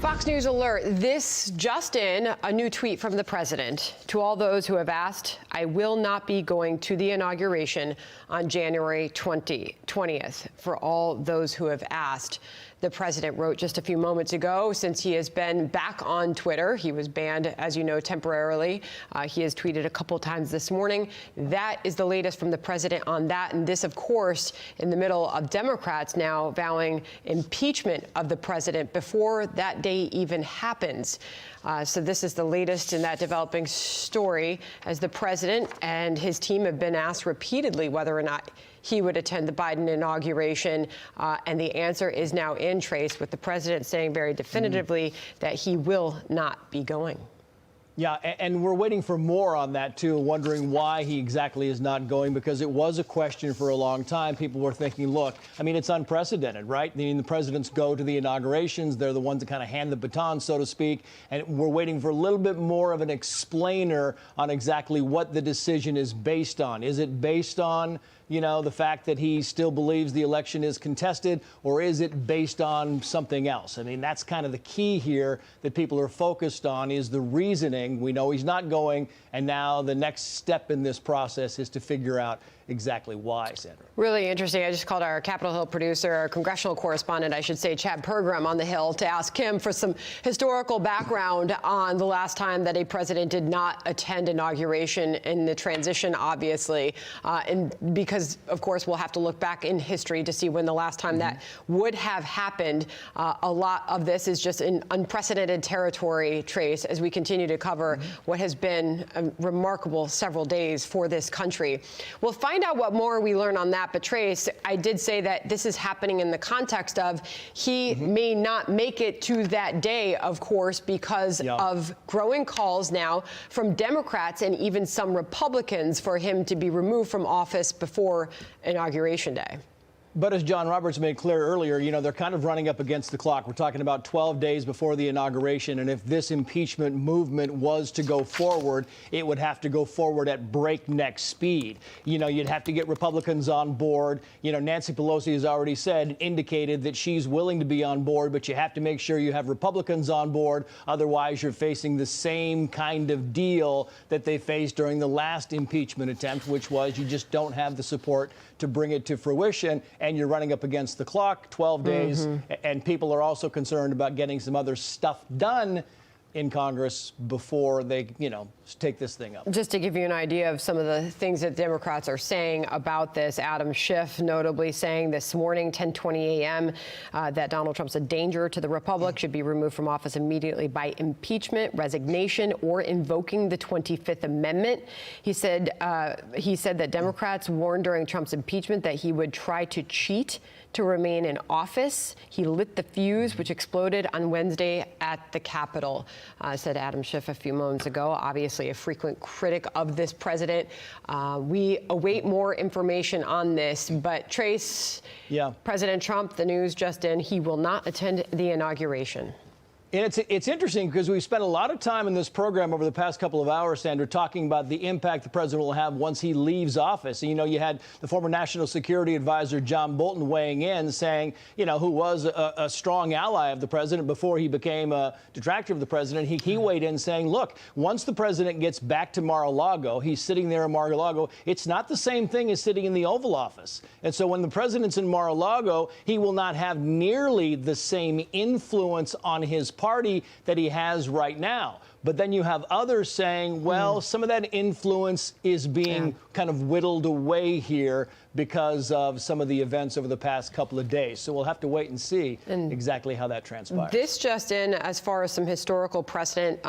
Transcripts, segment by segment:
Fox News alert. This just in, a new tweet from the president. To all those who have asked, I will not be going to the inauguration on January 20th. For all those who have asked, the president wrote just a few moments ago, since he has been back on Twitter. He was banned, as you know, temporarily. He has tweeted a couple times this morning. That is the latest from the president on that. And this, of course, in the middle of Democrats now vowing impeachment of the president before that day even happens. So this is the latest in that developing story, as the president and his team have been asked repeatedly whether or not he would attend the Biden inauguration. And the answer is now in, Trace, with the president saying very definitively that he will not be going. Yeah, and we're waiting for more on that, too, wondering why he exactly is not going, because it was a question for a long time. People were thinking, look, I mean, it's unprecedented, right? I mean, the presidents go to the inaugurations. They're the ones that kind of hand the baton, so to speak. And we're waiting for a little bit more of an explainer on exactly what the decision is based on. Is it based on, you know, the fact that he still believes the election is contested, or is it based on something else? I mean, that's kind of the key here that people are focused on, is the reasoning. We know he's not going, and now the next step in this process is to figure out exactly why, Sandra. Really interesting. I just called our Capitol Hill producer, our congressional correspondent, I should say, Chad Pergram on the Hill, to ask him for some historical background on the last time that a president did not attend inauguration in the transition, obviously. And because, of course, we'll have to look back in history to see when the last time that would have happened. A lot of this is just in unprecedented territory, Trace, as we continue to cover what has been a remarkable several days for this country. We'll find out what more we learn on that. But Trace, I did say that this is happening in the context of he may not make it to that day, of course, because of growing calls now from Democrats and even some Republicans for him to be removed from office before Inauguration Day. But as John Roberts made clear earlier, you know, they're kind of running up against the clock. We're talking about 12 days before the inauguration. And if this impeachment movement was to go forward, it would have to go forward at breakneck speed. You know, you'd have to get Republicans on board. You know, Nancy Pelosi has already indicated that she's willing to be on board, but you have to make sure you have Republicans on board. Otherwise, you're facing the same kind of deal that they faced during the last impeachment attempt, which was you just don't have the support to bring it to fruition. And you're running up against the clock, 12 days, and people are also concerned about getting some other stuff done in Congress before they, you know, take this thing up. Just to give you an idea of some of the things that Democrats are saying about this, Adam Schiff notably saying this morning, 10:20 a.m., that Donald Trump's a danger to the Republic, should be removed from office immediately by impeachment, resignation, or invoking the 25th Amendment. He said that Democrats warned during Trump's impeachment that he would try to cheat to remain in office. He lit the fuse, which exploded on Wednesday at the Capitol, said Adam Schiff a few moments ago. Obviously a frequent critic of this president. We await more information on this, but Trace, President Trump, the news just in, he will not attend the inauguration. And it's interesting because we've spent a lot of time in this program over the past couple of hours, Sandra, talking about the impact the president will have once he leaves office. And, you know, you had the former National Security Advisor John Bolton weighing in, saying, you know, who was a strong ally of the president before he became a detractor of the president. He weighed in saying, look, once the president gets back to Mar-a-Lago, he's sitting there in Mar-a-Lago, it's not the same thing as sitting in the Oval Office. And so when the president's in Mar-a-Lago, he will not have nearly the same influence on his party that he has right now. But then you have others saying, well, some of that influence is being kind of whittled away here because of some of the events over the past couple of days. So we'll have to wait and see exactly how that transpires. This just in, as far as some historical precedent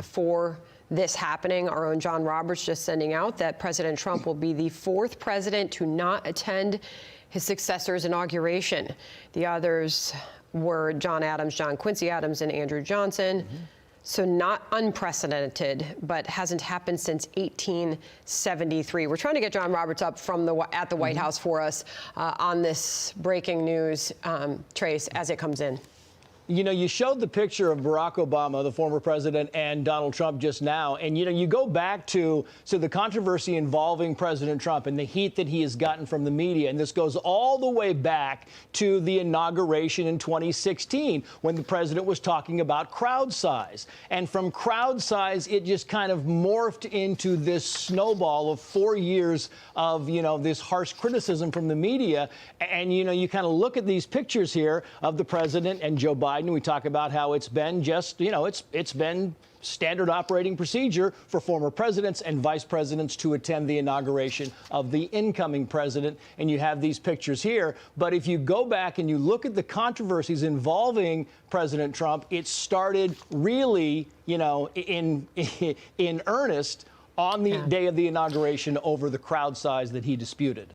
for this happening, our own John Roberts just sending out that President Trump will be the 4th president to not attend his successor's inauguration. The others were John Adams, John Quincy Adams, and Andrew Johnson. So not unprecedented, but hasn't happened since 1873. We're trying to get John Roberts up from at the White House for us on this breaking news, Trace, as it comes in. You know, you showed the picture of Barack Obama, the former president, and Donald Trump just now. And, you know, you go back to the controversy involving President Trump and the heat that he has gotten from the media. And this goes all the way back to the inauguration in 2016 when the president was talking about crowd size. And from crowd size, it just kind of morphed into this snowball of 4 years of, you know, this harsh criticism from the media. And, you know, you kind of look at these pictures here of the president and Joe Biden. We talk about how it's been just, you know, it's been standard operating procedure for former presidents and vice presidents to attend the inauguration of the incoming president. And you have these pictures here. But if you go back and you look at the controversies involving President Trump, it started really, you know, in earnest on the day of the inauguration over the crowd size that he disputed.